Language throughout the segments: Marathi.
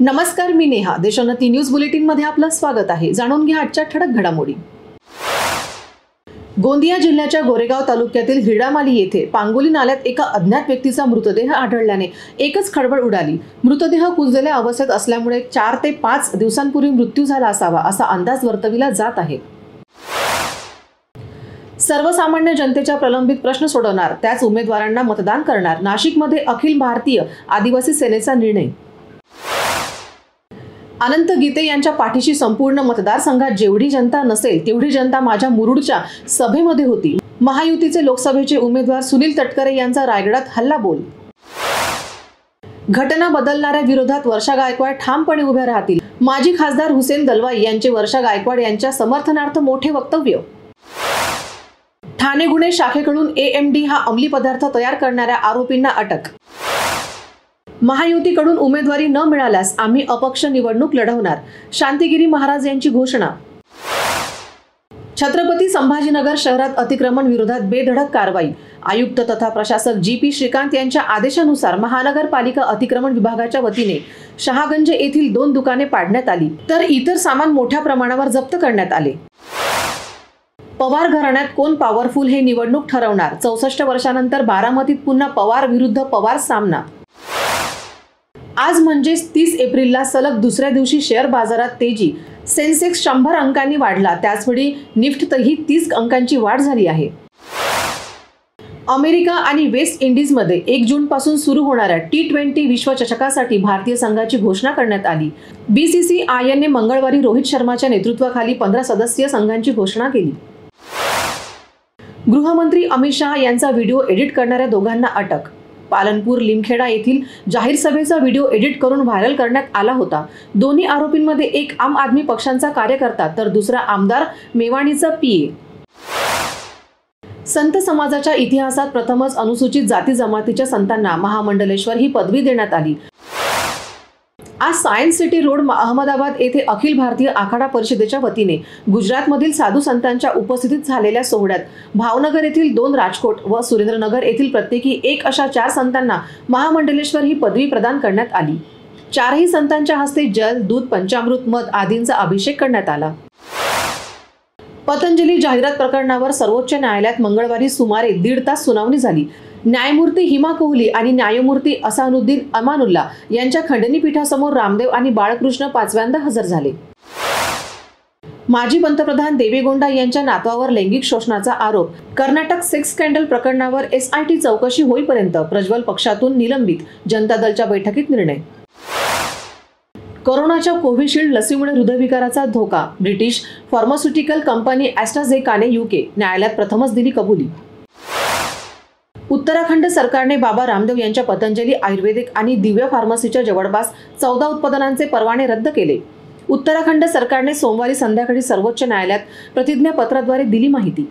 नमस्कार, मी नेहा. देशोन्नती न्यूज बुलेटिन मध्ये आपलं स्वागत आहे. जाणून घ्या आजच्या ठळक घडामोडी. गोंदिया जिल्ह्याच्या गोरेगाव तालुक्यातील हिरडामाली येथे पांगोली नाल्यात एका अज्ञात व्यक्तीचा मृतदेह आढळल्याने एकच खळबळ उडाली. मृतदेह कुजलेल्या अवस्थेत असल्यामुळे 4 ते 5 दिवसांपूर्वी मृत्यू झाला असावा असा अंदाज वर्तविला जात आहे. सर्वसामान्य जनतेच्या प्रलंबित प्रश्न सोडवणार, त्याच उमेदवारांना मतदान करणार. नाशिकमध्ये अखिल भारतीय आदिवासी सेनेचा निर्णय. अनंत गीते यांच्या पाठीशी संपूर्ण मतदारसंघात जेवढी जनता नसेल तेवढी जनता माझ्या मुरुडच्या सभेमध्ये होती. महायुतीचे लोकसभेचे उमेदवार सुनील तटकरे यांचा रायगडात हल्लाबोल. घटना बदलणाऱ्या विरोधात वर्षा गायकवाड ठामपणे उभ्या राहतील. माजी खासदार हुसेन दलवाई यांचे वर्षा गायकवाड यांच्या समर्थनार्थ मोठे वक्तव्य. ठाणे गुन्हे शाखेकडून AMD हा अंमली पदार्थ तयार करणाऱ्या आरोपींना अटक. महायुतीकडून उमेदवारी न मिळाल्यास आम्ही अपक्ष निवडणूक लढवणार, शांतिगिरी महाराज यांची घोषणा. छत्रपती संभाजीनगर शहरात अतिक्रमण विरोधात बेधडक कारवाई. आयुक्त तथा प्रशासक GP श्रीकांत यांच्या आदेशानुसार महानगरपालिका अतिक्रमण विभागाच्या वतीने शहागंज येथील 2 दुकाने पाडण्यात आली, तर इतर सामान मोठ्या प्रमाणावर जप्त करण्यात आले. पवार घराण्यात कोण पॉवरफुल हे निवडणूक ठरवणार. 64 वर्षांनंतर बारामतीत पुन्हा पवार विरुद्ध पवार सामना. आज म्हणजेच 30 एप्रिलला सलग दुसऱ्या दिवशी शेअर बाजारात तेजी. सेन्सेक्स 100 अंकांनी वाढला, त्याचवेळी निफ्टतही 30 अंकांची वाढ झाली आहे. अमेरिका आणि वेस्ट इंडिजमध्ये 1 जूनपासून सुरू होणाऱ्या T20 विश्वचषकासाठी भारतीय संघाची घोषणा करण्यात आली. BCCIने मंगळवारी रोहित शर्माच्या नेतृत्वाखाली 15 सदस्यीय संघांची घोषणा केली. गृहमंत्री अमित शहा यांचा व्हिडिओ एडिट करणाऱ्या दोघांना अटक. पालनपूर लिमखेडा येथील जाहीर सभेचा व्हिडिओ एडिट करून व्हायरल करण्यात आला होता. दोन्ही आरोपींमध्ये एक आम आदमी पक्षाचा कार्यकर्ता तर दुसरा आमदार मेवाणीचा PA. संत समाजाच्या इतिहासात प्रथमच अनुसूचित जाती जमातीच्या संतांना महामंडलेश्वर ही पदवी देण्यात आली. आज सायन्स सिटी रोड अहमदाबाद येथे अखिल भारतीय आखाडा परिषदेच्या वतीने गुजरातमधील साधू संतांच्या उपस्थितीत झालेल्या सोहळ्यात भावनगर येथील 2, राजकोट व सुरेंद्रनगर येथील प्रत्येकी 1 अशा 4 संतांना महामंडलेश्वर ही पदवी प्रदान करण्यात आली. 4ही संतांच्या हस्ते जल, दूध, पंचामृत, मध आदींचा अभिषेक करण्यात आला. पतंजली जाहिरात प्रकरणावर सर्वोच्च न्यायालयात मंगळवारी सुमारे 1.5 तास सुनावणी झाली. न्यायमूर्ती हिमा कोहली आणि न्यायमूर्ती असानुद्दीन अमानुल्ला यांच्या खंडनीपीठासमोर रामदेव आणि बाळकृष्ण 5व्यांदा हजर झाले. माजी पंतप्रधान देवेगौडा यांच्या नातवावर लैंगिक शोषणाचा आरोप. कर्नाटक सेक्स स्कॅन्डल प्रकरणावर SIT चौकशी होईपर्यंत प्रज्वल पक्षातून निलंबित. जनता दलच्या बैठकीत निर्णय. कोरोनाच्या कोविशिल्ड लसीमुळे हृदयविकाराचा धोका. ब्रिटिश फार्मास्युटिकल कंपनी ॲस्ट्राझेनेकाने UK न्यायालयात प्रथमच दिली कबुली. उत्तराखंड सरकारने बाबा रामदेव यांच्या पतंजली आयुर्वेदिक आणि दिव्य फार्मसीच्या जवळपास 14 उत्पादनांचे परवाने रद्द केले. उत्तराखंड सरकारने सोमवारी संध्याकाळी सर्वोच्च न्यायालयात प्रतिज्ञापत्राद्वारे दिली माहिती.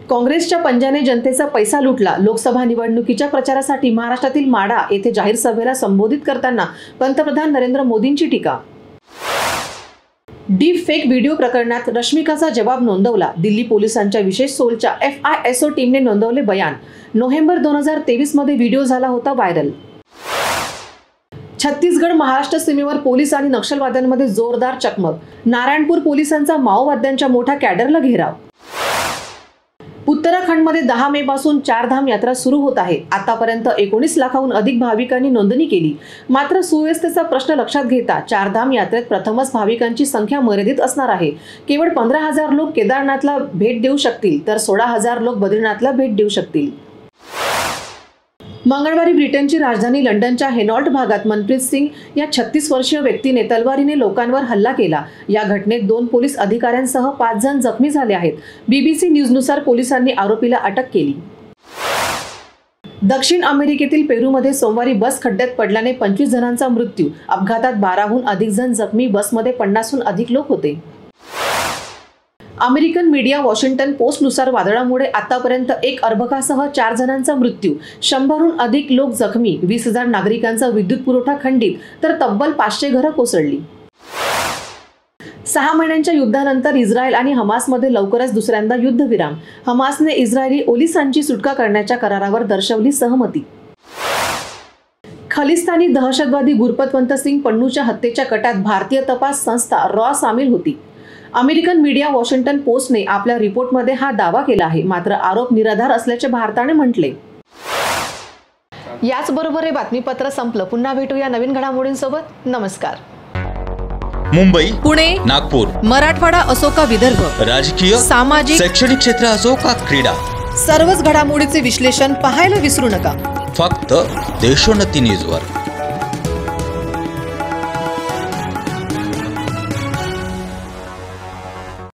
काँग्रेसच्या पंजाने जनतेचा पैसा लुटला. लोकसभा निवडणुकीच्या प्रचारासाठी महाराष्ट्रातील माढा येथे जाहीर सभेला संबोधित करताना पंतप्रधान नरेंद्र मोदींची टीका. डीप फेक व्हिडिओ प्रकरणात रश्मिकाचा जबाब नोंदवला. दिल्ली पोलिसांच्या विशेष सोलच्या FISO टीमने नोंदवले बयान. नोव्हेंबर 2023 मध्ये व्हिडिओ झाला होता व्हायरल. छत्तीसगड महाराष्ट्र सीमेवर पोलीस आणि नक्षलवाद्यांमध्ये जोरदार चकमक. नारायणपूर पोलिसांचा माओवाद्यांच्या मोठ्या कॅडरला घेराव. उत्तराखंडमध्ये 10 मे पासून 4 धाम यात्रा सुरू होत आहे. आतापर्यंत 19 लाखाहून अधिक भाविकांनी नोंदणी केली. मात्र सुव्यवस्थेचा प्रश्न लक्षात घेता 4 धाम यात्रेत प्रथमच भाविकांची संख्या मर्यादित असणार आहे. केवळ 15,000 लोक केदारनाथला भेट देऊ शकतील, तर 16,000 लोक बद्रीनाथला भेट देऊ शकतील. मंगळवारी ब्रिटनची राजधानी लंडनच्या हेनॉल्ट भागात मनप्रीत सिंग या 36 वर्षीय व्यक्तीने तलवारीने लोकांवर हल्ला केला. या घटनेत 2 पोलीस अधिकाऱ्यांसह 5 जण जखमी झाले आहेत. BBC न्यूजनुसार पोलिसांनी आरोपीला अटक केली. दक्षिण अमेरिकेतील पेरूमध्ये सोमवारी बस खड्ड्यात पडल्याने 25 जणांचा मृत्यू. अपघातात 12हून अधिक जण जखमी. बसमध्ये 50हून अधिक लोक होते. अमेरिकन मीडिया वॉशिंग्टन पोस्टनुसार वादळामुळे आतापर्यंत 1 अर्भकासह 4 जणांचा मृत्यू, 100हून अधिक लोक जखमी, 20,000 नागरिकांचा विद्युत पुरवठा खंडित, तर तब्बल 500 घरं कोसळली. 6 महिन्यांच्या युद्धानंतर इस्रायल आणि हमासमध्ये लवकरच दुसऱ्यांदा युद्धविराम. हमासने इस्रायली पोलिसांची सुटका करण्याच्या करारावर दर्शवली सहमती. खलिस्तानी दहशतवादी गुरपतवंत सिंग पन्नूच्या हत्येच्या कटात भारतीय तपास संस्था रॉ सामील होती. अमेरिकन मीडिया वॉशिंग्टन पोस्टने आपल्या रिपोर्टमध्ये हा दावा केला आहे. मात्र आरोप निराधार असल्याचे भारताने म्हटले. याचबरोबर हे बातमीपत्र संपलं. पुन्हा भेटूया नवीन घडामोडींसोबत. नमस्कार. मुंबई, पुणे, नागपूर, मराठवाडा असो का विदर्भ, राजकीय, सामाजिक, शैक्षणिक क्षेत्र असो का क्रीडा, सर्वच घडामोडीचे विश्लेषण पाहायला विसरू नका. फक्त देशोन्नती न्यूजवर.